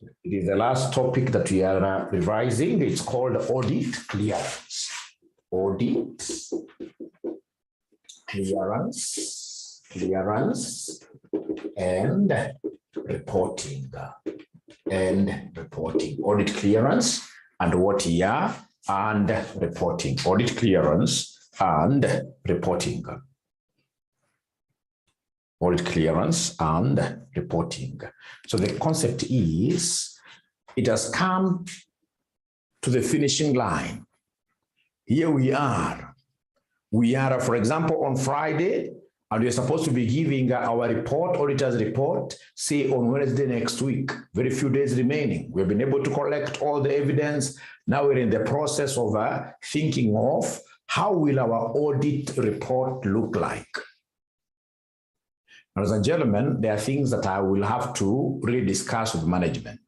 It is the last topic that we are revising. It's called audit clearance. Audit clearance, and reporting. Audit clearance and what year and reporting. Audit clearance and reporting. Audit clearance and reporting. So the concept is, it has come to the finishing line. Here we are. We are, for example, on Friday, and we're supposed to be giving our report, auditor's report, say on Wednesday next week. Very few days remaining. We've been able to collect all the evidence. Now we're in the process of thinking of how will our audit report look like. Ladies and gentlemen, there are things that I will have to really discuss with management.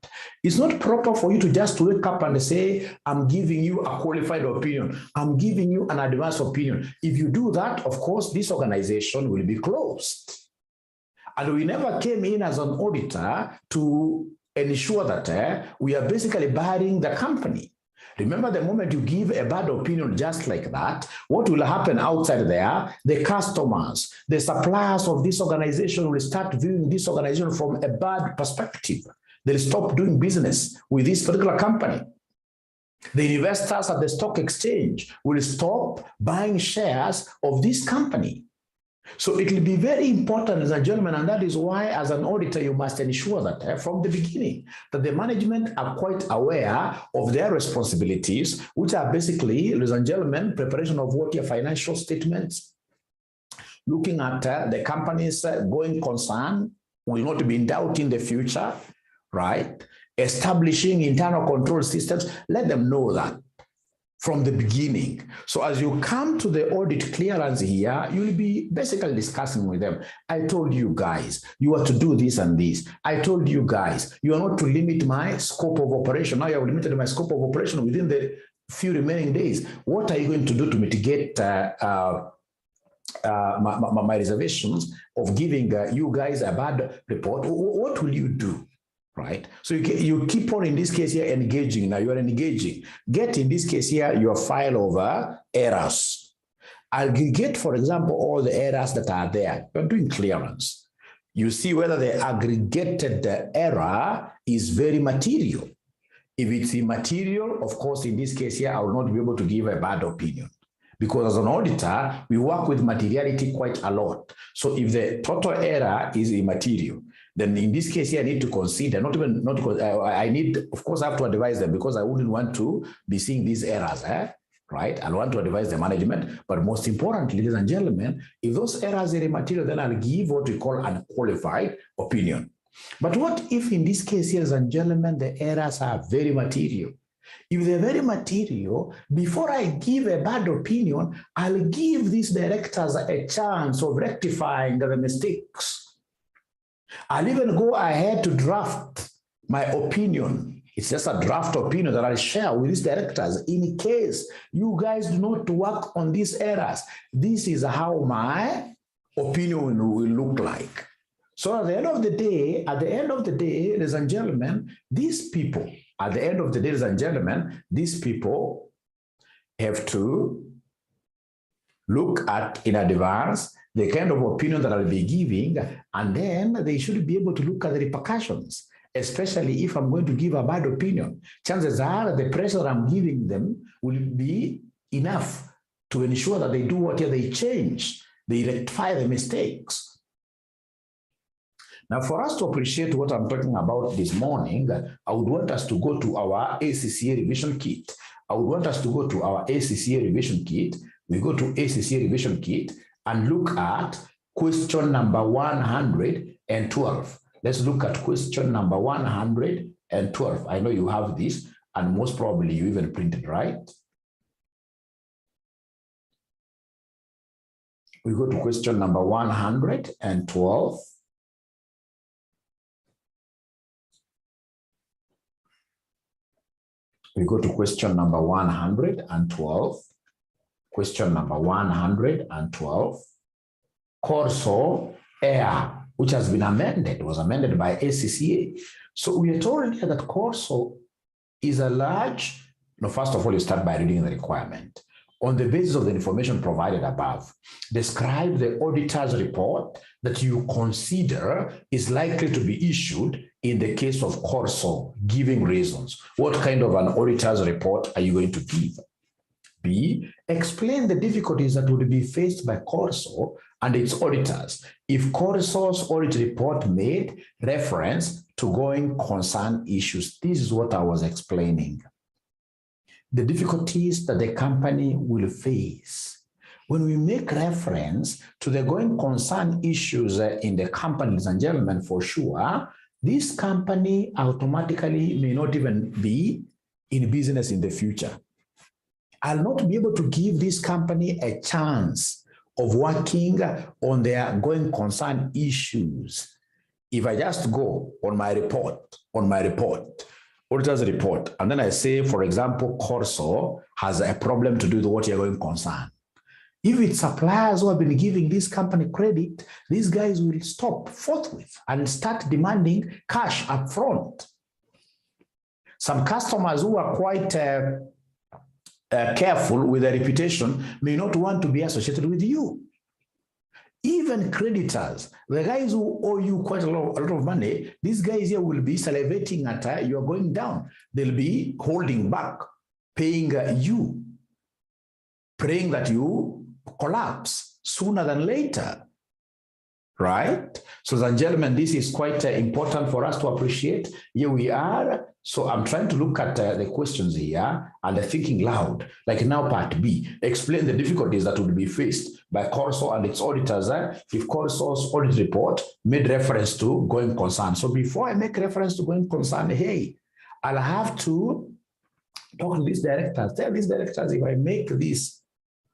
It's not proper for you to just wake up and say, I'm giving you a qualified opinion. I'm giving you an advanced opinion. If you do that, of course, this organization will be closed. And we never came in as an auditor to ensure that we are basically burying the company. Remember, the moment you give a bad opinion just like that, what will happen outside there? The customers, the suppliers of this organization will start viewing this organization from a bad perspective. They'll stop doing business with this particular company. The investors at the stock exchange will stop buying shares of this company. So it will be very important, ladies and gentlemen, and that is why as an auditor, you must ensure that from the beginning, that the management are quite aware of their responsibilities, which are basically, ladies and gentlemen, preparation of what your financial statements, looking at the company's going concern, will not be in doubt in the future, right? Establishing internal control systems, let them know that from the beginning. So as you come to the audit clearance here, you'll be basically discussing with them. I told you guys, you are to do this and this. I told you guys, you are not to limit my scope of operation. Now you have limited my scope of operation within the few remaining days. What are you going to do to mitigate my reservations of giving you guys a bad report? What will you do? Right? So you keep on, in this case here, engaging. Now you are engaging. Get, in this case here, your file of errors. Aggregate, for example, all the errors that are there. You're doing clearance. You see whether the aggregated error is very material. If it's immaterial, of course, in this case here, I will not be able to give a bad opinion. Because as an auditor, we work with materiality quite a lot. So if the total error is immaterial, then in this case here, I need to consider, I need, of course, I have to advise them, because I wouldn't want to be seeing these errors, right? I want to advise the management, but most importantly, ladies and gentlemen, if those errors are immaterial, then I'll give what we call an unqualified opinion. But what if in this case, ladies and gentlemen, the errors are very material? If they're very material, before I give a bad opinion, I'll give these directors a chance of rectifying the mistakes. I'll even go ahead to draft my opinion. It's just a draft opinion that I'll share with these directors. In case you guys do not work on these errors, this is how my opinion will look like. So at the end of the day, ladies and gentlemen, these people, at the end of the day, ladies and gentlemen, these people have to look at in advance the kind of opinion that I'll be giving, and then they should be able to look at the repercussions, especially if I'm going to give a bad opinion. Chances are the pressure I'm giving them will be enough to ensure that they do what they change, they rectify the mistakes. Now, for us to appreciate what I'm talking about this morning, I would want us to go to our ACCA revision kit. We go to ACCA revision kit and look at question number 112. Let's look at question number 112. I know you have this, and most probably you even printed, right? We go to question number 112. We go to question number 112. Question number 112. Corso air which has been amended, was amended by ACCA. So we are told here that CORSO is a large, first of all, you start by reading the requirement. On the basis of the information provided above, describe the auditor's report that you consider is likely to be issued in the case of CORSO, giving reasons. What kind of an auditor's report are you going to give? B, explain the difficulties that would be faced by CORSO and its auditors if CORSO's audit report made reference to going concern issues. This is what I was explaining. The difficulties that the company will face. When we make reference to the going concern issues in the company, ladies and gentlemen, for sure, this company automatically may not even be in business in the future. I'll not be able to give this company a chance of working on their going concern issues if I just go on my report, auditor's report, and then I say, for example, CORSO has a problem to do with what you're going concern. If it's suppliers who have been giving this company credit, these guys will stop forthwith and start demanding cash up front. Some customers who are quite careful with their reputation may not want to be associated with you. Even creditors, the guys who owe you quite a lot of money, these guys here will be salivating at you are going down. They'll be holding back, paying you, praying that you collapse sooner than later, right? So, ladies and gentlemen, this is quite important for us to appreciate. Here we are. So I'm trying to look at the questions here and thinking loud. Like now part B, explain the difficulties that would be faced by CORSO and its auditors if CORSO's audit report made reference to going concern. So before I make reference to going concern, hey, I'll have to talk to these directors. Tell these directors if I make this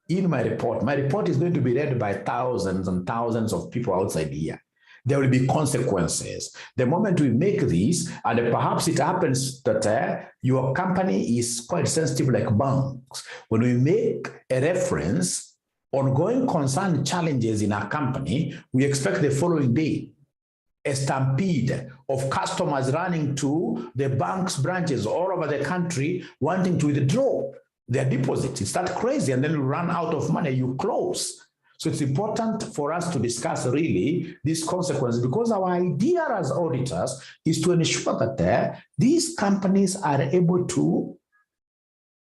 in my report is going to be read by thousands and thousands of people outside here. There will be consequences. The moment we make this, and perhaps it happens that your company is quite sensitive like banks. When we make a reference on going concern challenges in our company, we expect the following day a stampede of customers running to the bank's branches all over the country wanting to withdraw their deposits. It's that crazy, and then you run out of money, you close. So it's important for us to discuss really these consequences, because our idea as auditors is to ensure that these companies are able to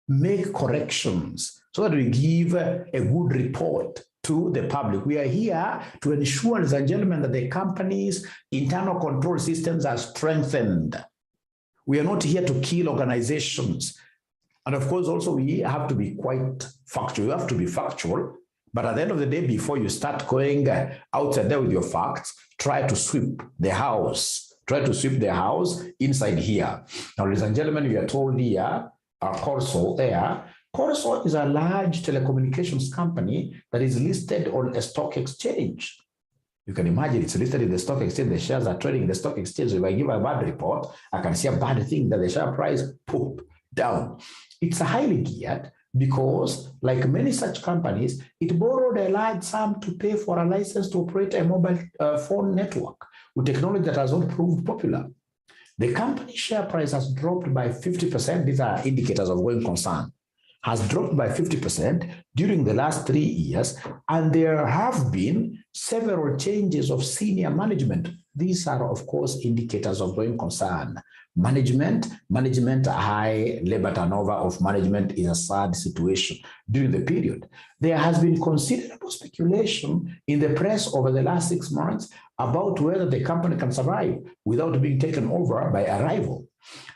make corrections so that we give a good report to the public. We are here to ensure, ladies and gentlemen, that the company's internal control systems are strengthened. We are not here to kill organizations. And of course, also we have to be quite factual. You have to be factual. But at the end of the day, before you start going outside there with your facts, try to sweep the house. Try to sweep the house inside here. Now, ladies and gentlemen, we are told here, CORSO there. CORSO is a large telecommunications company that is listed on a stock exchange. You can imagine it's listed in the stock exchange. The shares are trading in the stock exchange. So if I give a bad report, I can see a bad thing that the share price poop down. It's highly geared, because like many such companies, it borrowed a large sum to pay for a license to operate a mobile phone network with technology that has not proved popular. The company share price has dropped by 50%. These are indicators of going concern. Has dropped by 50% during the last 3 years, and there have been several changes of senior management. These are, of course, indicators of going concern. Management, high labor turnover of management is a sad situation during the period. There has been considerable speculation in the press over the last 6 months about whether the company can survive without being taken over by a rival.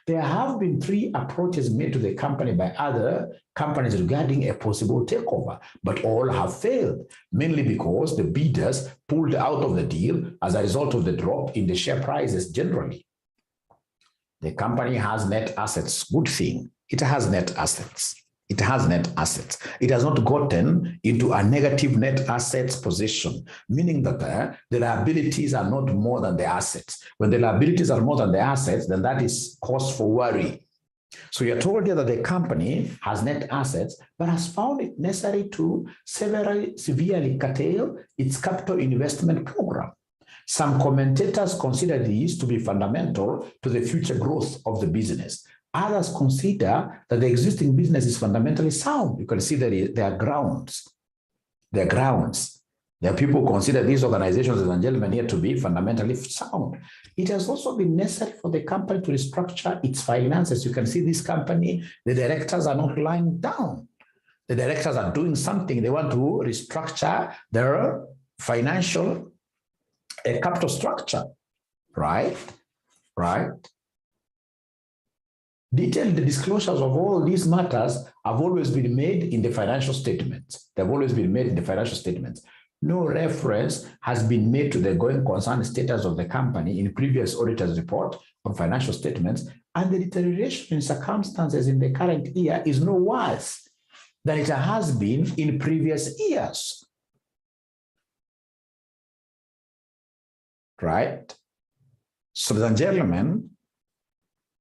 There have been 3 approaches made to the company by other companies regarding a possible takeover, but all have failed, mainly because the bidders pulled out of the deal as a result of the drop in the share prices generally. The company has net assets. Good thing. It has net assets. It has net assets. It has not gotten into a negative net assets position, meaning that the liabilities are not more than the assets. When the liabilities are more than the assets, then that is cause for worry. So you're told here that the company has net assets, but has found it necessary to severely curtail its capital investment program. Some commentators consider these to be fundamental to the future growth of the business. Others consider that the existing business is fundamentally sound. You can see that there are grounds. There are grounds. There are people who consider these organizations, ladies and gentlemen, here to be fundamentally sound. It has also been necessary for the company to restructure its finances. You can see this company, the directors are not lying down. The directors are doing something. They want to restructure their financial capital structure, right? Right. Detailed disclosures of all these matters have always been made in the financial statements. They've always been made in the financial statements. No reference has been made to the going concern status of the company in previous auditor's report on financial statements, and the deterioration in circumstances in the current year is no worse than it has been in previous years. Right? So, ladies and gentlemen,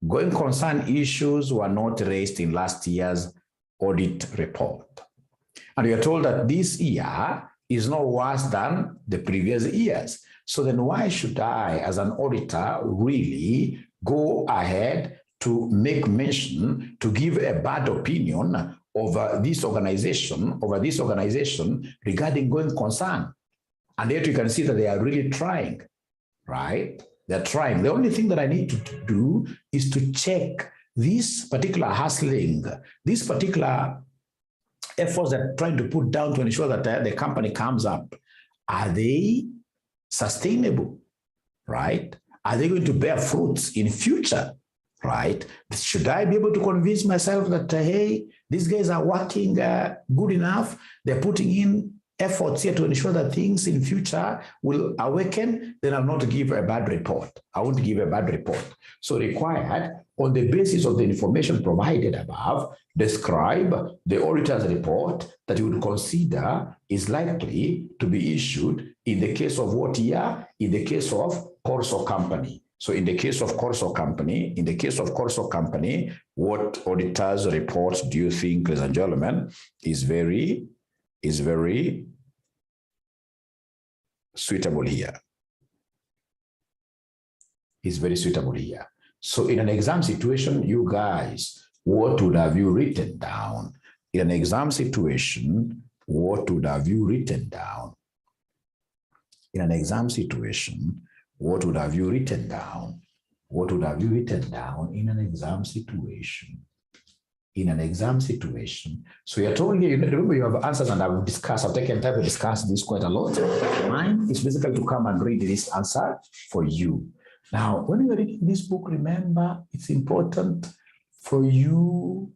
going concern issues were not raised in last year's audit report. And we are told that this year is no worse than the previous years. So then why should I, as an auditor, really go ahead to make mention, to give a bad opinion over this organization regarding going concern? And yet you can see that they are really trying, right? They're trying. The only thing that I need to do is to check this particular hustling, this particular efforts that are trying to put down to ensure that the company comes up. Are they sustainable, right? Are they going to bear fruits in future, right? Should I be able to convince myself that, hey, these guys are working good enough, they're putting in efforts here to ensure that things in future will awaken, then I'll not give a bad report. I won't give a bad report. So required, on the basis of the information provided above, describe the auditor's report that you would consider is likely to be issued in the case of what year? In the case of Corso Company. So in the case of Corso Company, what auditor's report do you think, ladies and gentlemen, is very suitable here? Is very suitable here. So in an exam situation, you guys, what would have you written down? In an exam situation, what would have you written down? In an exam situation, what would have you written down? What would have you written down in an exam situation? In an exam situation. So you're told here, remember you have answers, and I've taken time to discuss this quite a lot. Mine is basically to come and read this answer for you. Now, when you're reading this book, remember, it's important for you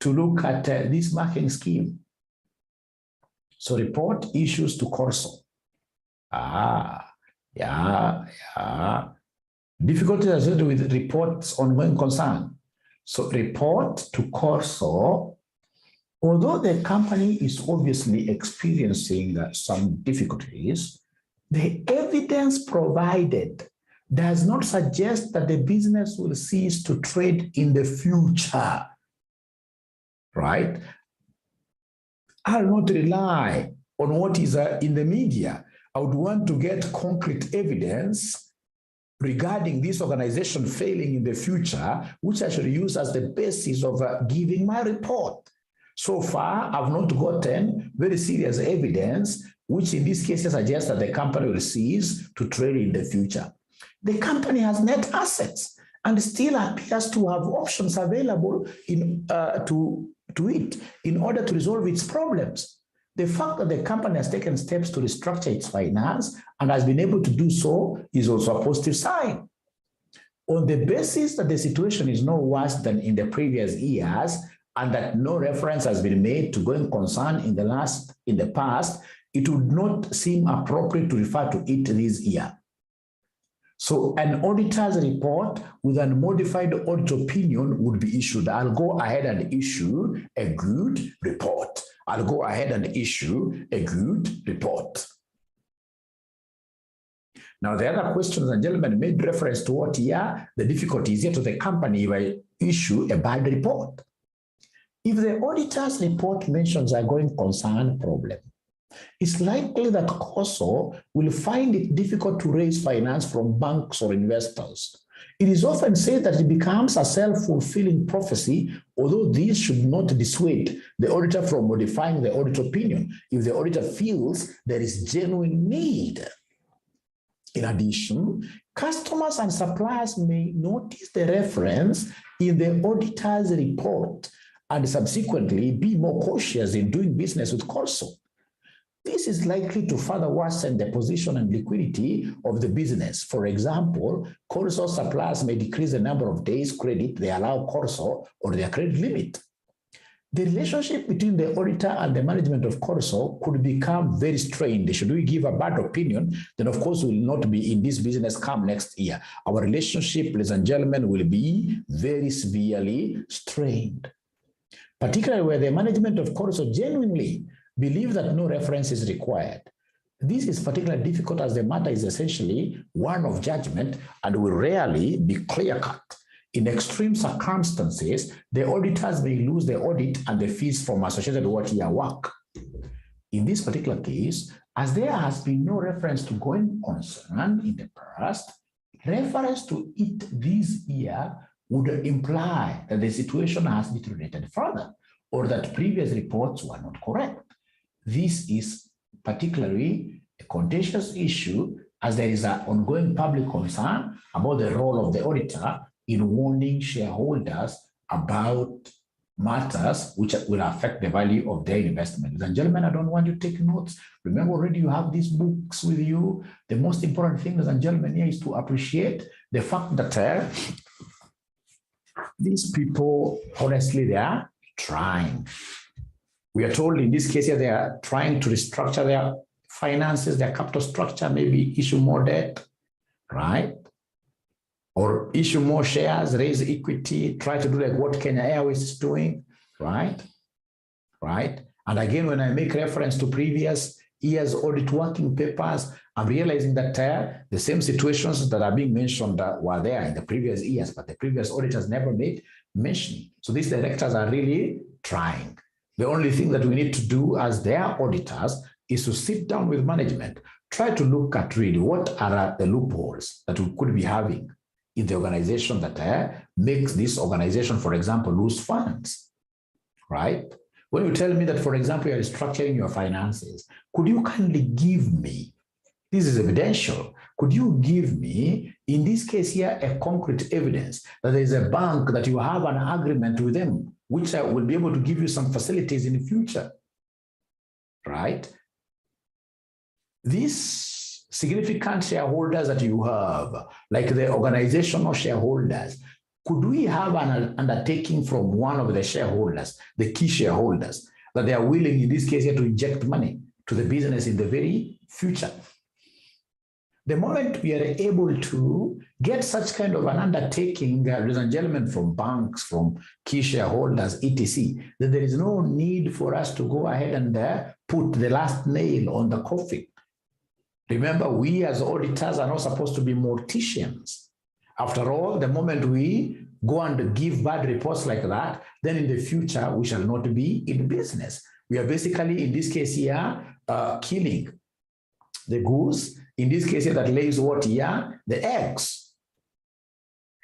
to look at this marking scheme. So report issues to Corso. Difficulties associated with reports on going concern. So report to Corso, although the company is obviously experiencing some difficulties, the evidence provided does not suggest that the business will cease to trade in the future, right? I'll not rely on what is in the media. I would want to get concrete evidence regarding this organization failing in the future, which I should use as the basis of giving my report. So far, I've not gotten very serious evidence, which in this case suggests that the company will cease to trade in the future. The company has net assets and still appears to have options available to it in order to resolve its problems. The fact that the company has taken steps to restructure its finance and has been able to do so is also a positive sign. On the basis that the situation is no worse than in the previous years and that no reference has been made to going concern in the past, it would not seem appropriate to refer to it this year. So an auditor's report with a modified audit opinion would be issued. I'll go ahead and issue a good report. I'll go ahead and issue a good report. Now, the other questions and gentlemen made reference to what year the difficulty is here to the company if I issue a bad report. If the auditor's report mentions a going concern problem, It's likely that COSO will find it difficult to raise finance from banks or investors. It is often said that it becomes a self-fulfilling prophecy, although this should not dissuade the auditor from modifying the audit opinion if the auditor feels there is genuine need. In addition, customers and suppliers may notice the reference in the auditor's report and subsequently be more cautious in doing business with COSO. This is likely to further worsen the position and liquidity of the business. For example, COSO suppliers may decrease the number of days credit they allow COSO or their credit limit. The relationship between the auditor and the management of COSO could become very strained. Should we give a bad opinion, then of course we will not be in this business come next year. Our relationship, ladies and gentlemen, will be very severely strained, particularly where the management of COSO genuinely believe that no reference is required. This is particularly difficult as the matter is essentially one of judgment and will rarely be clear-cut. In extreme circumstances, the auditors may lose the audit and the fees from associated one-year work. In this particular case, as there has been no reference to going concern in the past, reference to it this year would imply that the situation has deteriorated further or that previous reports were not correct. This is particularly a contentious issue as there is an ongoing public concern about the role of the auditor in warning shareholders about matters which will affect the value of their investment. Ladies and gentlemen, I don't want you to take notes. Remember already you have these books with you. The most important thing, ladies and gentlemen, here is to appreciate the fact that these people, honestly, they are trying. We are told in this case here, they are trying to restructure their finances, their capital structure, maybe issue more debt, right? Or issue more shares, raise equity, try to do like what Kenya Airways is doing, right? Right? And again, when I make reference to previous years' audit working papers, I'm realizing that the same situations that are being mentioned were there in the previous years, but the previous auditors never made mention. So these directors are really trying. The only thing that we need to do as their auditors is to sit down with management, try to look at really what are the loopholes that we could be having in the organization that makes this organization, for example, lose funds, right? When you tell me that, for example, you're restructuring your finances, could you kindly give me, this is evidential, could you give me, in this case here, a concrete evidence that there is a bank that you have an agreement with them, which will be able to give you some facilities in the future, right? These significant shareholders that you have, like the organizational shareholders, could we have an undertaking from one of the shareholders, the key shareholders, that they are willing, in this case here, to inject money to the business in the very future? The moment we are able to get such kind of an undertaking, ladies and gentlemen, from banks, from key shareholders, etc., then there is no need for us to go ahead and put the last nail on the coffin. Remember, we as auditors are not supposed to be morticians. After all, the moment we go and give bad reports like that, then in the future, we shall not be in business. We are basically, in this case here, killing the goose, in this case here, that lays what here? The eggs,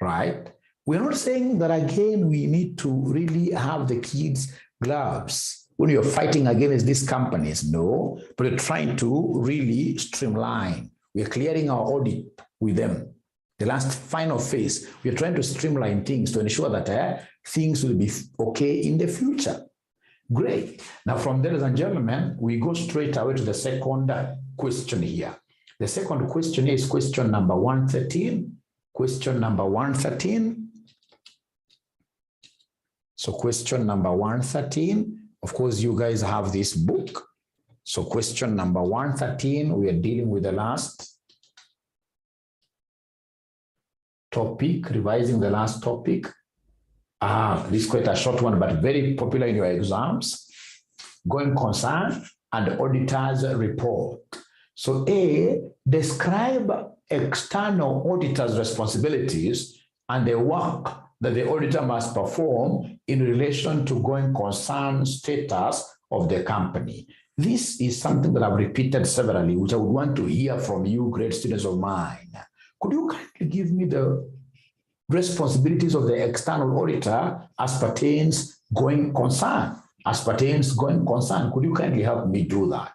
right? We're not saying that, again, we need to really have the kids' gloves when you're fighting against these companies. No, but we're trying to really streamline. We're clearing our audit with them. The last final phase, we're trying to streamline things to ensure that things will be okay in the future. Great. Now, from there, ladies and gentlemen, we go straight away to the second question here. The second question is question number 113. Question number 113. So question number 113, of course, you guys have this book. So question number 113, we are dealing with the last topic, revising the last topic. This is quite a short one, but very popular in your exams. Going concern and auditor's report. So A, describe external auditor's responsibilities and the work that the auditor must perform in relation to going concern status of the company. This is something that I've repeated severally, which I would want to hear from you, great students of mine. Could you kindly give me the responsibilities of the external auditor as pertains going concern? As pertains going concern, could you kindly help me do that?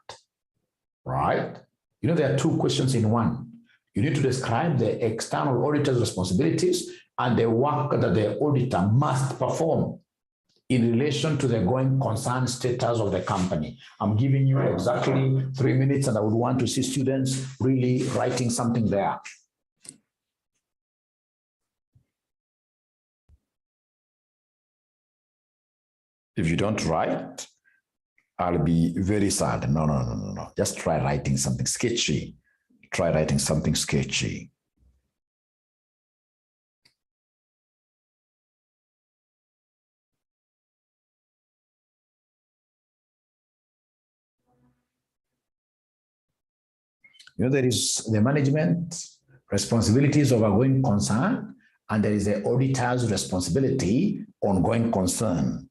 Right? You know, there are two questions in one. You need to describe the external auditor's responsibilities and the work that the auditor must perform in relation to the going concern status of the company. I'm giving you exactly 3 minutes, and I would want to see students really writing something there. If you don't write, I'll be very sad. No. Just try writing something sketchy. Try writing something sketchy. You know, there is the management responsibilities of a going concern, and there is the auditor's responsibility on going concern.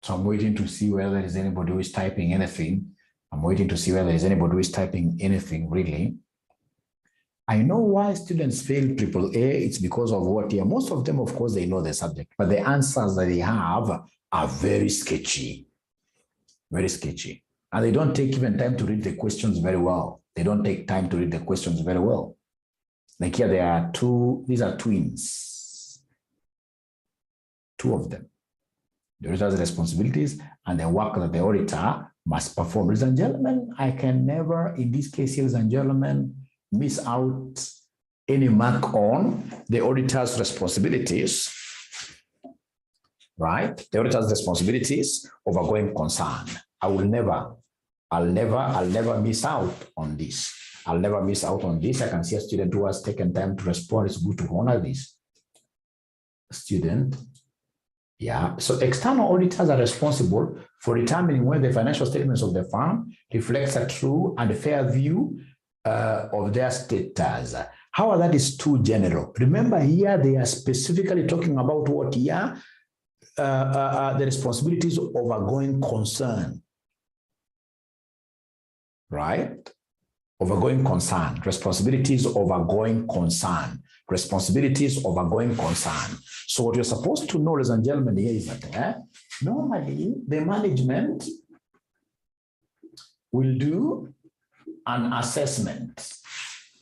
So I'm waiting to see whether there is anybody who is typing anything. I'm waiting to see whether there is anybody who is typing anything really. I know why students fail AAA. It's because of what here. Most of them, of course, they know the subject, but the answers that they have are very sketchy. Very sketchy. And they don't take even time to read the questions very well. They don't take time to read the questions very well. Like here, there are two, these are twins. Two of them. The auditor's responsibilities and the work that the auditor must perform. Ladies and gentlemen, I can never, in this case, ladies and gentlemen, miss out any mark on the auditor's responsibilities, right? The auditor's responsibilities of a going concern. I'll never miss out on this. I'll never miss out on this. I can see a student who has taken time to respond. It's good to honor this. Student. Yeah, so external auditors are responsible for determining whether the financial statements of the firm reflects a true and fair view of their status. How that is too general. Remember here, they are specifically talking about what here? The responsibilities of a going concern. Right? Of a going concern. Responsibilities of a going concern. Responsibilities of a going concern. So what you're supposed to know, ladies and gentlemen, here is that normally the management will do an assessment.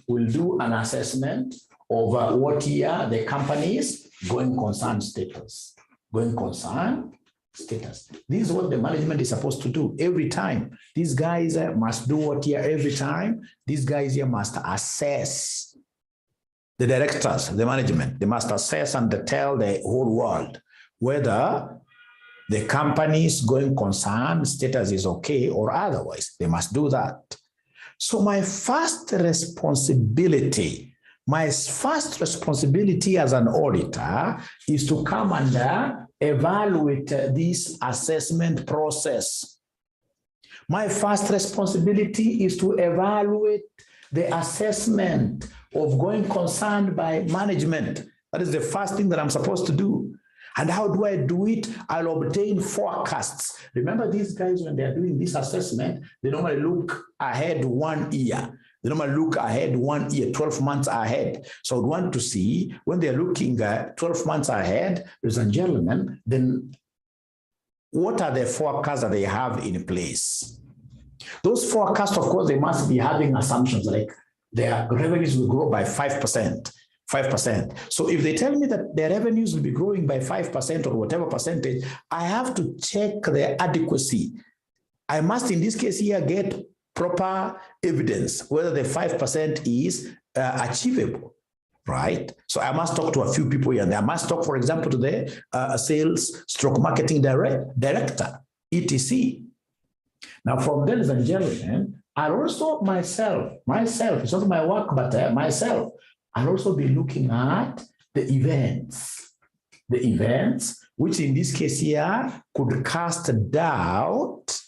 Will do an assessment of what here the company's going concern status. Going concern status. This is what the management is supposed to do every time. These guys must do what here every time. These guys here must assess. The directors, the management, they must assess and tell the whole world whether the company's going concern status is okay or otherwise. They must do that. So my first responsibility as an auditor is to come and evaluate this assessment process. My first responsibility is to evaluate the assessment of going concern by management. That is the first thing that I'm supposed to do. And how do I do it? I'll obtain forecasts. Remember, these guys, when they're doing this assessment, they normally look ahead 1 year. They normally look ahead 1 year, 12 months ahead. So I would want to see when they're looking at 12 months ahead, ladies and gentlemen, then what are the forecasts that they have in place? Those forecasts, of course, they must be having assumptions like their revenues will grow by 5%. 5%. So if they tell me that their revenues will be growing by 5% or whatever percentage, I have to check their adequacy. I must, in this case here, get proper evidence whether the 5% is achievable, right? So I must talk to a few people here. I must talk, for example, to the sales stroke marketing director, etc. Now, from there, ladies and gentlemen, I'll also myself, it's not my work, but myself, I'll also be looking at the events, which in this case here could cast doubt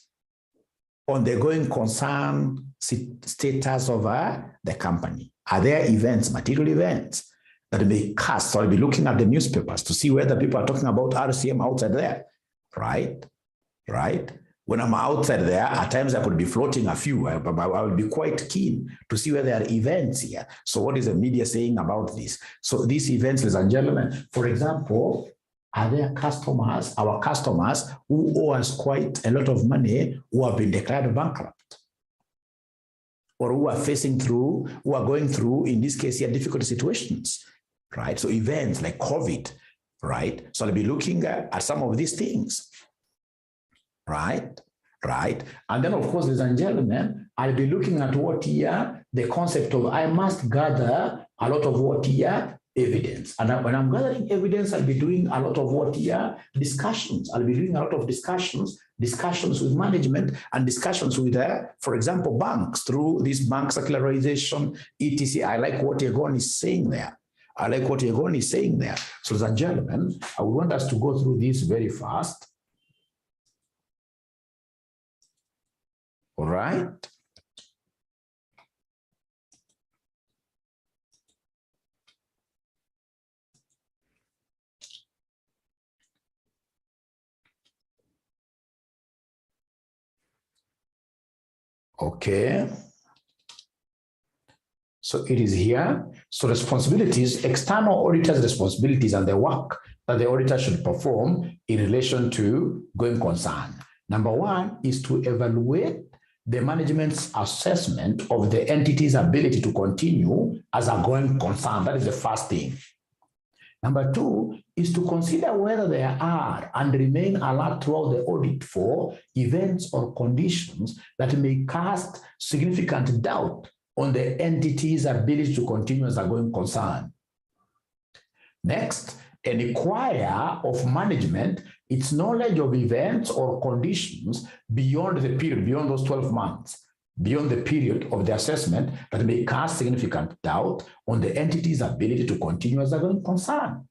on the going concern status of the company. Are there events, material events, that may cast? So I'll be looking at the newspapers to see whether people are talking about RCM outside there, right? When I'm outside there, at times I could be floating a few, but I will be quite keen to see whether there are events here. So what is the media saying about this? So these events, ladies and gentlemen, for example, are there customers, our customers, who owe us quite a lot of money, who have been declared bankrupt, or who are going through, in this case here, difficult situations, right? So events like COVID, right? So I'll be looking at some of these things. Right. And then, of course, ladies and gentlemen, I'll be looking at what here, the concept of I must gather a lot of what here, evidence. And when I'm gathering evidence, I'll be doing a lot of what here, discussions. I'll be doing a lot of discussions with management and discussions with, for example, banks through this bank circularization, etc. I like what Egon is saying there. So, ladies and gentlemen, I want us to go through this very fast. All right. Okay. So it is here. So responsibilities, external auditors' responsibilities and the work that the auditor should perform in relation to going concern. Number one is to evaluate the management's assessment of the entity's ability to continue as a going concern. That is the first thing. Number two is to consider whether there are and remain alert throughout the audit for events or conditions that may cast significant doubt on the entity's ability to continue as a going concern. Next, and inquire of management its knowledge of events or conditions beyond the period, beyond those 12 months, beyond the period of the assessment that may cast significant doubt on the entity's ability to continue as a going concern.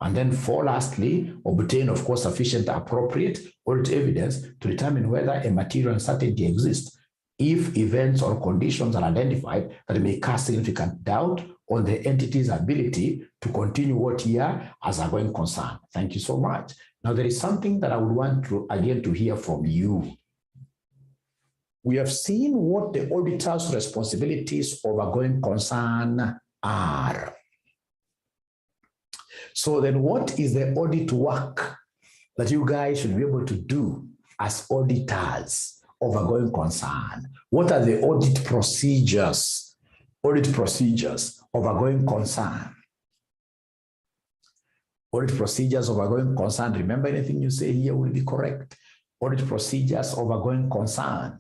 And then lastly, obtain, of course, sufficient appropriate audit evidence to determine whether a material uncertainty exists if events or conditions are identified that may cast significant doubt on the entity's ability to continue what year as a going concern. Thank you so much. Now, there is something that I would want to, again, to hear from you. We have seen what the auditor's responsibilities of a going concern are. So then what is the audit work that you guys should be able to do as auditors of a going concern? What are the audit procedures of a going concern? Audit procedures of a going concern. Remember, anything you say here will be correct. Audit procedures of a going concern.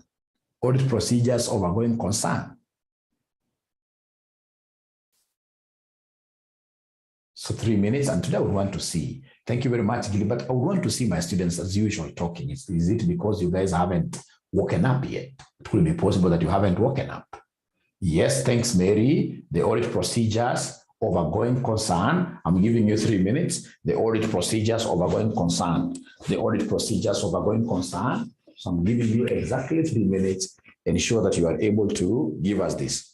Audit procedures of a going concern. So 3 minutes, and today I would want to see. Thank you very much, Gilly, but I would want to see my students as usual talking. Is it because you guys haven't woken up yet? It will be possible that you haven't woken up. Yes, thanks, Mary. The audit procedures of a going concern. I'm giving you 3 minutes. The audit procedures of a going concern. The audit procedures of a going concern. So I'm giving you exactly 3 minutes. Ensure that you are able to give us this.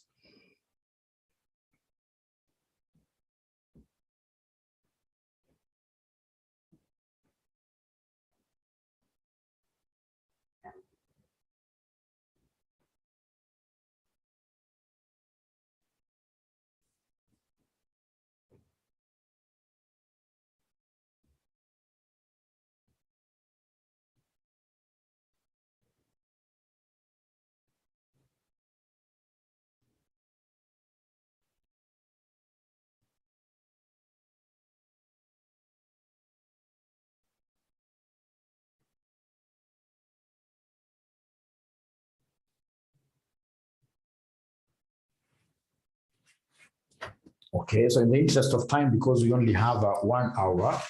Okay, so in the interest of time, because we only have 1 hour,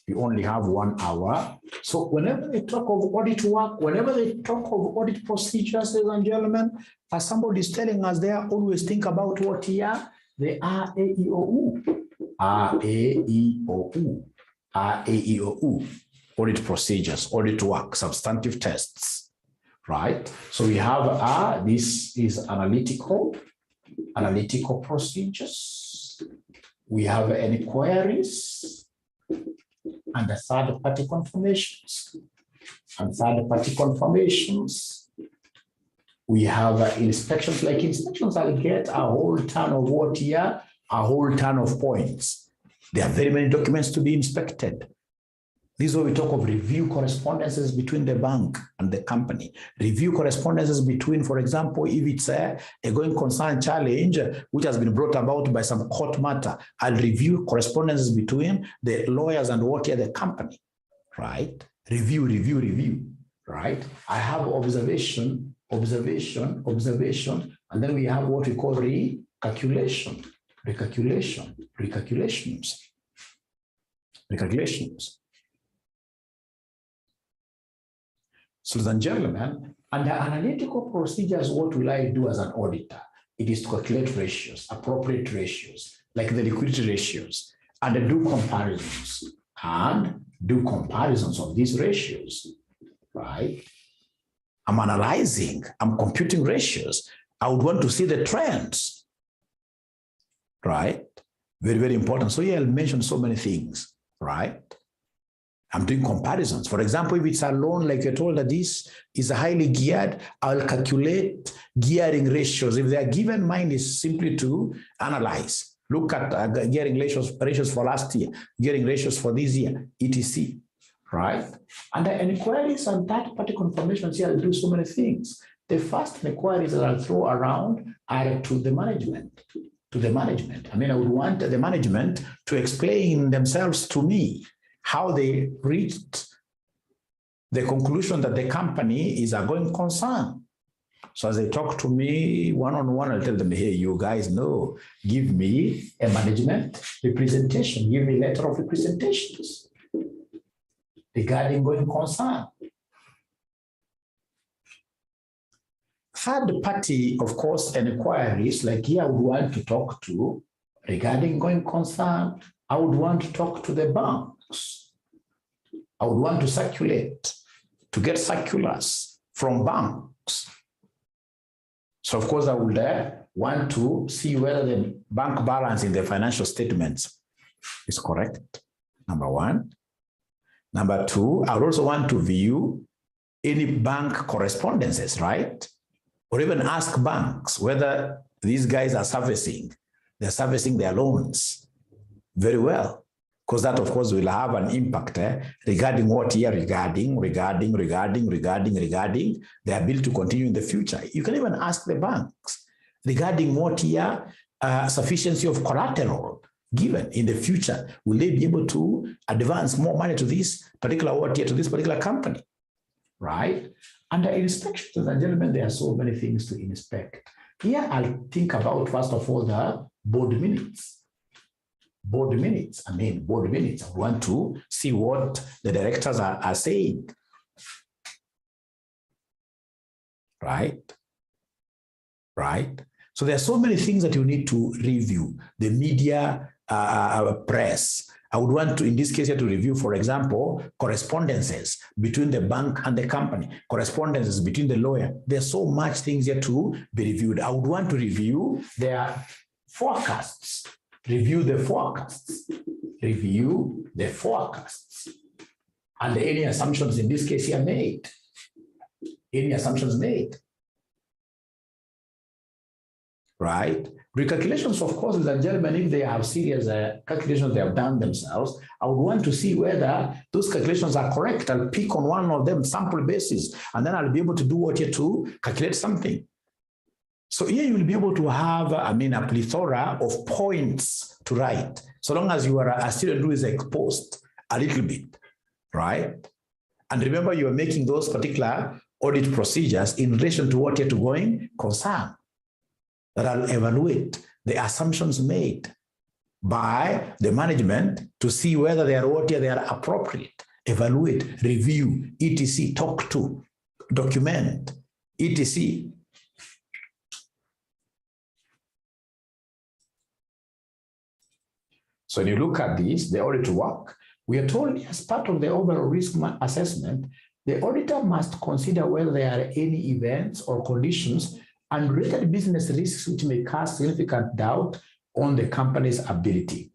we only have 1 hour. So whenever they talk of audit work, whenever they talk of audit procedures, ladies and gentlemen, as somebody is telling us there, always think about what here? The RAEOU. RAEOU. RAEOU. Audit procedures, audit work, substantive tests, right? So we have this is analytical procedures. We have inquiries and the third-party confirmations. We have inspections. Like inspections, I'll get a whole ton of what here? A whole ton of points. There are very many documents to be inspected. This is where we talk of review correspondences between the bank and the company. Review correspondences between, for example, if it's a going concern challenge, which has been brought about by some court matter, I'll review correspondences between the lawyers and what are the company, right? Review, right? I have observation, and then we have what we call recalculations. So, ladies and gentlemen, under analytical procedures, what will I do as an auditor? It is to calculate ratios, appropriate ratios, like the liquidity ratios, and do comparisons of these ratios, right? I'm analyzing, I'm computing ratios. I would want to see the trends, right? Very, very important. So here I'll mention so many things, right? I'm doing comparisons. For example, if it's a loan, like you're told that this is highly geared, I'll calculate gearing ratios. If they are given, mine is simply to analyze. Look at gearing ratios for last year, gearing ratios for this year, etc. Right? And the inquiries and third-party confirmations here, I'll do so many things. The first inquiries that I'll throw around are to the management. I mean, I would want the management to explain themselves to me, how they reached the conclusion that the company is a going concern. So as they talk to me one-on-one, I'll tell them, hey, you guys know, give me a management representation, give me a letter of representations regarding going concern. Third party, of course, inquiries, like here I would want to talk to regarding going concern. I would want to talk to the banks. I would want to circulate, to get circulars from banks. So of course I would want to see whether the bank balance in the financial statements is correct, number one. Number two, I would also want to view any bank correspondences, right? Or even ask banks whether these guys are servicing their loans very well. Because that, of course, will have an impact regarding what year, regarding the ability to continue in the future. You can even ask the banks regarding what year sufficiency of collateral given in the future. Will they be able to advance more money to this particular what year, to this particular company, right? Under inspections, and gentlemen, there are so many things to inspect. Here, I'll think about, first of all, the board minutes. I want to see what the directors are saying. Right? So there are so many things that you need to review. The media, press. I would want to, in this case, to review, for example, correspondences between the bank and the company, correspondences between the lawyer. There's so much things here to be reviewed. I would want to review their forecasts. Review the forecasts, and any assumptions in this case here made. Right? Recalculations, of course, ladies and gentlemen, if they have serious calculations they have done themselves, I would want to see whether those calculations are correct. I'll pick on one of them, sample basis, and then I'll be able to do what here to calculate something. So here you will be able to have, a plethora of points to write, so long as you are a student who is exposed a little bit, right? And remember, you are making those particular audit procedures in relation to what you're going concern, that I'll evaluate the assumptions made, by the management to see whether they are appropriate, evaluate, review, etc., talk to, document, etc. So when you look at this, the audit work, we are told as part of the overall risk assessment, the auditor must consider whether there are any events or conditions and related business risks which may cast significant doubt on the company's ability.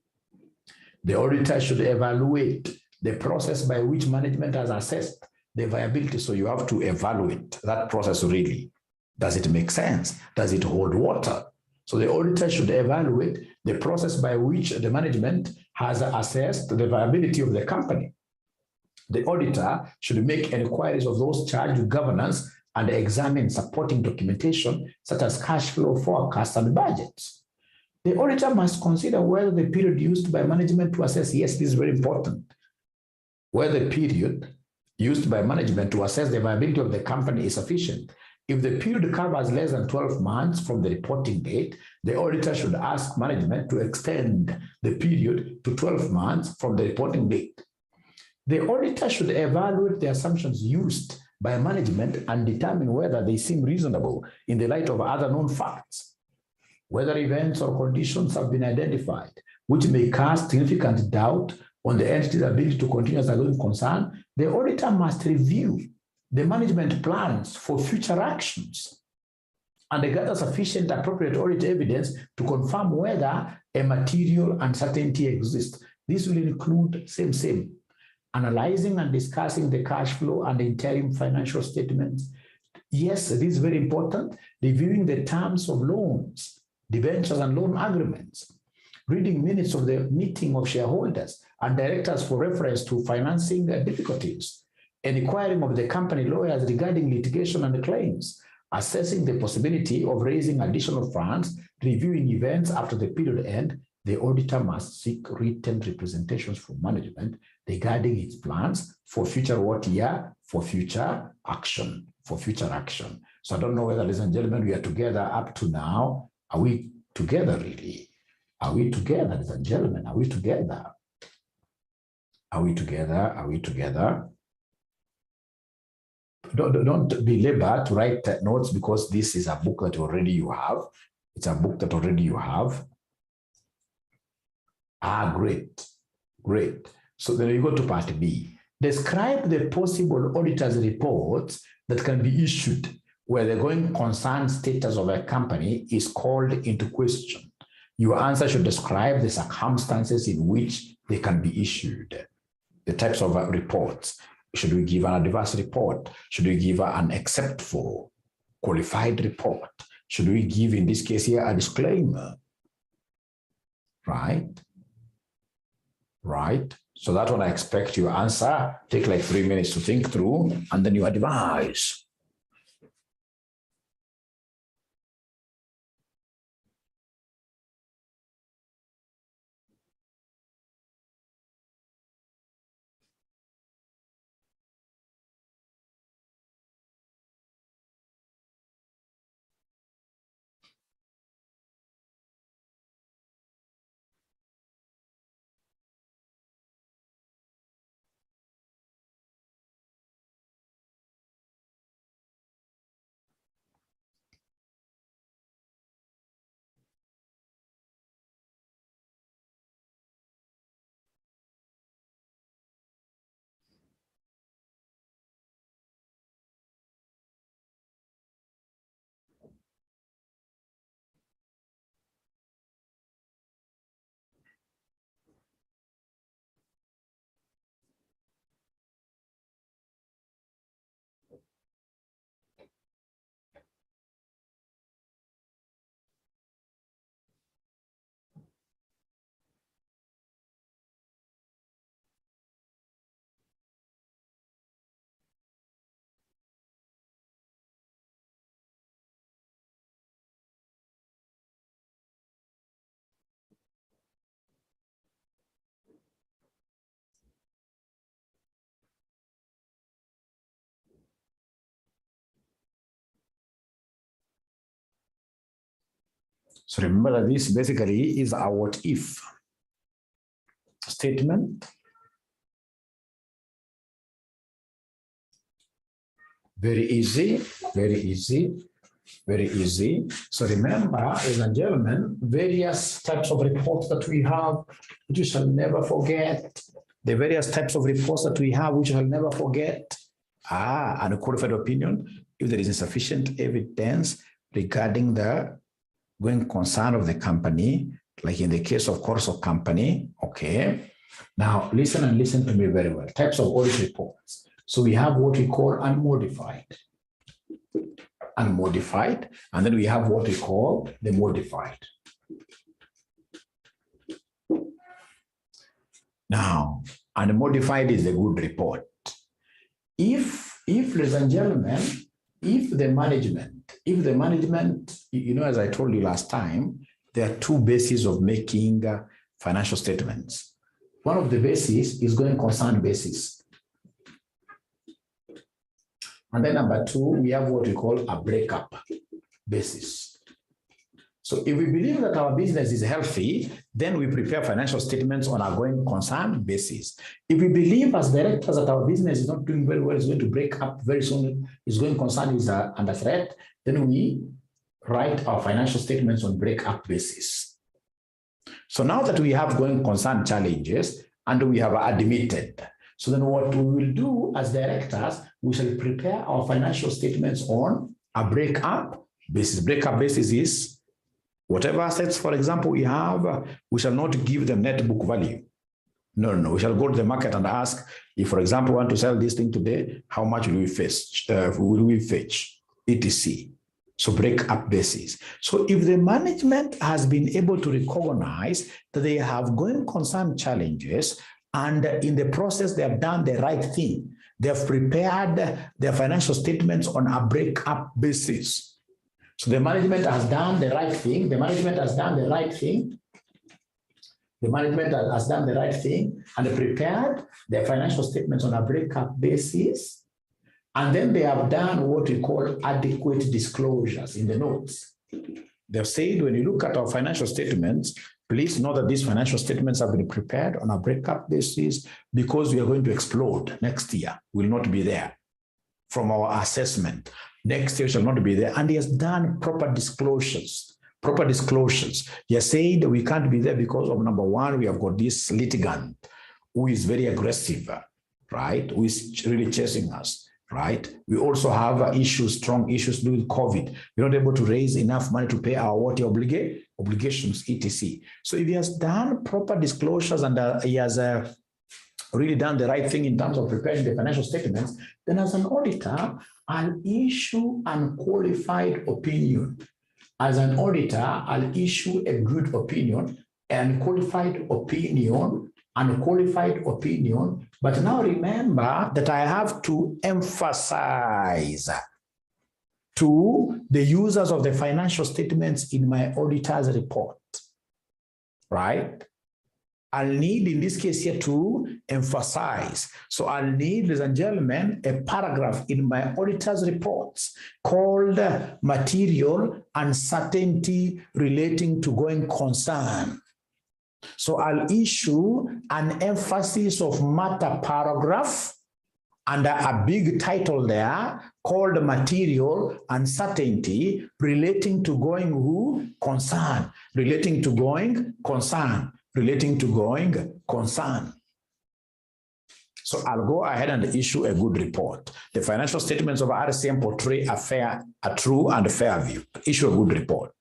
The auditor should evaluate the process by which management has assessed the viability. So you have to evaluate that process really. Does it make sense? Does it hold water? So the auditor should evaluate the process by which the management has assessed the viability of the company. The auditor should make inquiries of those charged with governance and examine supporting documentation such as cash flow forecasts and budgets. The auditor must consider whether the period used by management to assess, yes, this is very important, whether the period used by management to assess the viability of the company is sufficient. If the period covers less than 12 months from the reporting date, the auditor should ask management to extend the period to 12 months from the reporting date. The auditor should evaluate the assumptions used by management and determine whether they seem reasonable in the light of other known facts. Whether events or conditions have been identified which may cast significant doubt on the entity's ability to continue as a going concern, the auditor must review the management plans for future actions and gather sufficient appropriate audit evidence to confirm whether a material uncertainty exists. This will include analyzing and discussing the cash flow and interim financial statements. Yes, this is very important. Reviewing the terms of loans, debentures and loan agreements. Reading minutes of the meeting of shareholders and directors for reference to financing difficulties. Inquiring of the company lawyers regarding litigation and claims. Assessing the possibility of raising additional funds. Reviewing events after the period end. The auditor must seek written representations from management regarding its plans for future for future action. So I don't know whether, ladies and gentlemen, we are together up to now. Are we together really? Are we together, ladies and gentlemen? Are we together? Are we together? Are we together? Don't be labored to write notes because this is a book that already you have. It's a book that already you have. Great. So then you go to part B. Describe the possible auditor's reports that can be issued where the going concern status of a company is called into question. Your answer should describe the circumstances in which they can be issued. The types of reports. Should we give an adverse report? Should we give an except for qualified report? Should we give, in this case here, a disclaimer? Right? So that one I expect your answer. Take like 3 minutes to think through, and then you advise. So remember that this basically is a what if. statement. Very easy, very easy, very easy. So remember, ladies and gentlemen, various types of reports that we have, which you shall never forget. The various types of reports that we have, which you shall never forget. And a qualified opinion, if there is insufficient evidence regarding the going concern of the company, like in the case of course of company, okay. Now, listen and listen to me very well. Types of audit reports. So we have what we call unmodified, and then we have what we call the modified. Now, unmodified is a good report. If ladies and gentlemen, if the management, you know, as I told you last time, there are two bases of making financial statements. One of the bases is going concern basis. And then number two, we have what we call a breakup basis. So if we believe that our business is healthy, then we prepare financial statements on a going concern basis. If we believe as directors that our business is not doing very well, it's going to break up very soon, is going concern is under threat, then we write our financial statements on breakup basis. So now that we have going concern challenges and we have admitted, so then what we will do as directors, we shall prepare our financial statements on a breakup basis. Breakup basis is whatever assets, for example, we have, we shall not give them net book value. No. We shall go to the market and ask, if, for example, we want to sell this thing today, how much will we fetch? etc. So break-up basis. So if the management has been able to recognize that they have going concern challenges, and in the process they have done the right thing, they have prepared their financial statements on a break-up basis. So the management has done the right thing. The management has done the right thing. The management has done the right thing and prepared their financial statements on a breakup basis. And then they have done what we call adequate disclosures in the notes. They've said, when you look at our financial statements, please know that these financial statements have been prepared on a breakup basis because we are going to explode next year. We will not be there from our assessment. Next year shall not be there. And he has done proper disclosures. He has said we can't be there because of, number one, we have got this litigant who is very aggressive, right? Who is really chasing us, right? We also have issues, strong issues to do with COVID. We're not able to raise enough money to pay our obligations, etc. So if he has done proper disclosures and he has really done the right thing in terms of preparing the financial statements, then as an auditor, I'll issue unqualified opinion. As an auditor, I'll issue a good opinion, unqualified opinion. But now remember that I have to emphasize to the users of the financial statements in my auditor's report, right? I'll need, in this case here, to emphasize. So I'll need, ladies and gentlemen, a paragraph in my auditor's reports called material uncertainty relating to going concern. So I'll issue an emphasis of matter paragraph under a big title there called material uncertainty relating to going concern, relating to going concern. So I'll go ahead and issue a good report. The financial statements of RCM portray a true and fair view. Issue a good report.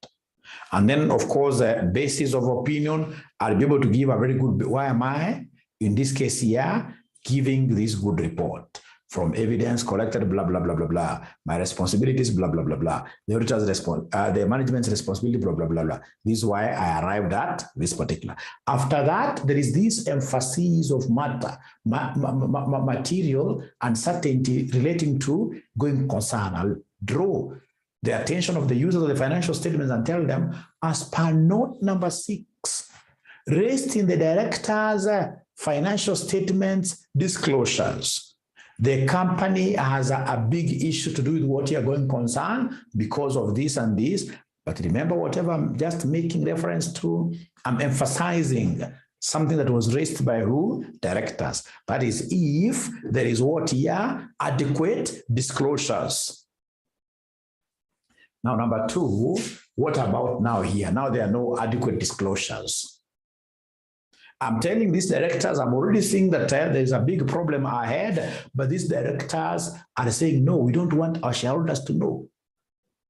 And then, of course, the basis of opinion, I'll be able to give a very good, why am I, in this case here, giving this good report? From evidence collected, blah, blah, blah, blah, blah. My responsibilities, blah, blah, blah, blah. The auditor's the management's responsibility, blah, blah, blah, blah. This is why I arrived at this particular. After that, there is this emphasis of matter, material uncertainty relating to going concern. I'll draw the attention of the users of the financial statements and tell them, as per note number 6, raised in the director's financial statements disclosures, the company has a big issue to do with what you are going concern because of this and this. But remember, whatever I'm just making reference to, I'm emphasizing Something that was raised by who? Directors. That is if there is what here? Adequate disclosures. Now, number two, what about now here? Now there are no adequate disclosures. I'm telling these directors, I'm already seeing that there's a big problem ahead, but these directors are saying, no, we don't want our shareholders to know,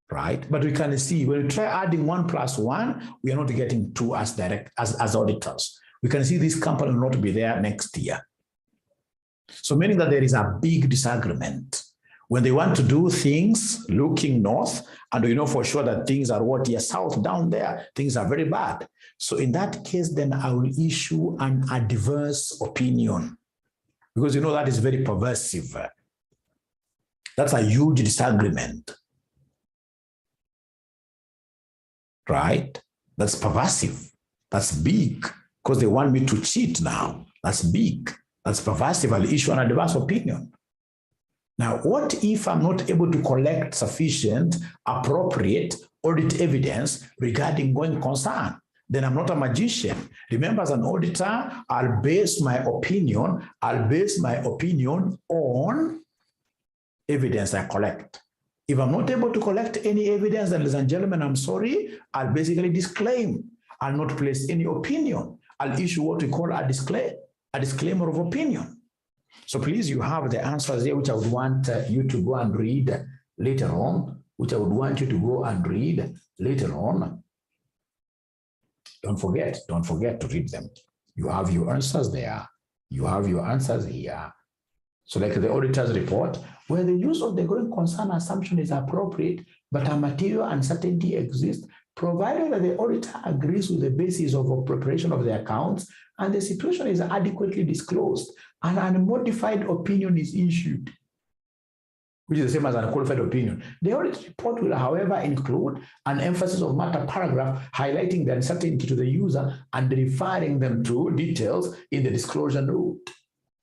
right? But we can see when we try adding 1 + 1, we are not getting 2 as auditors. We can see this company will not be there next year. So meaning that there is a big disagreement. When they want to do things looking north, and we know for sure that things are what here south down there, things are very bad. So in that case, then I will issue an adverse opinion, because you know that is very pervasive. That's a huge disagreement, right? That's pervasive. That's big, because they want me to cheat now. That's big. That's pervasive. I'll issue an adverse opinion. Now, what if I'm not able to collect sufficient, appropriate audit evidence regarding going concern? Then I'm not a magician. Remember, as an auditor, I'll base my opinion on evidence I collect. If I'm not able to collect any evidence, then, ladies and gentlemen, I'm sorry, I'll basically disclaim. I'll not place any opinion. I'll issue what we call a disclaimer of opinion. So please, you have the answers here, which I would want you to go and read later on, Don't forget to read them. You have your answers there. You have your answers here. So like the auditor's report, where the use of the going concern assumption is appropriate, but a material uncertainty exists, provided that the auditor agrees with the basis of preparation of the accounts and the situation is adequately disclosed, and an unmodified opinion is issued, which is the same as an unqualified opinion. The audit report will, however, include an emphasis of matter paragraph highlighting the uncertainty to the user and referring them to details in the disclosure note.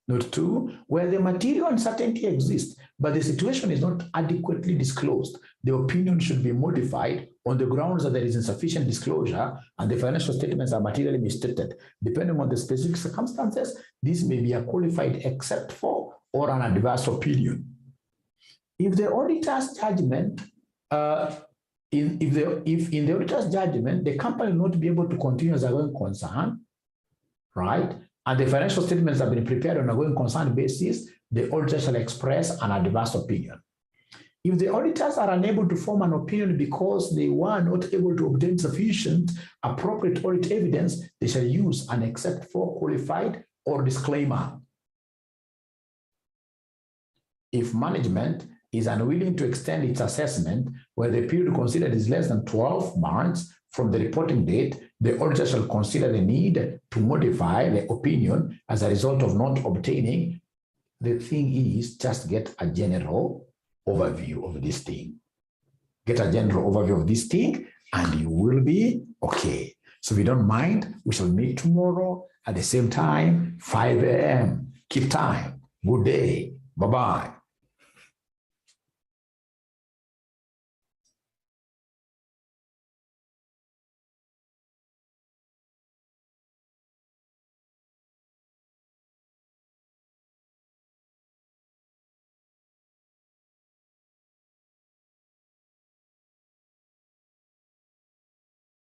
Note 2, where the material uncertainty exists, but the situation is not adequately disclosed, the opinion should be modified on the grounds that there is insufficient disclosure and the financial statements are materially misstated. Depending on the specific circumstances, this may be a qualified except for or an adverse opinion. If the auditor's judgment, in the auditor's judgment, the company will not be able to continue as a going concern, right? And the financial statements have been prepared on a going concern basis, the auditor shall express an adverse opinion. If the auditors are unable to form an opinion because they were not able to obtain sufficient appropriate audit evidence, they shall use an except for, qualified, or disclaimer. If management is unwilling to extend its assessment where the period considered is less than 12 months from the reporting date, the auditor shall consider the need to modify the opinion as a result of not obtaining. The thing is, just get a general overview of this thing. Get a general overview of this thing and you will be okay. So if you don't mind, we shall meet tomorrow at the same time, 5 a.m. Keep time. Good day. Bye-bye.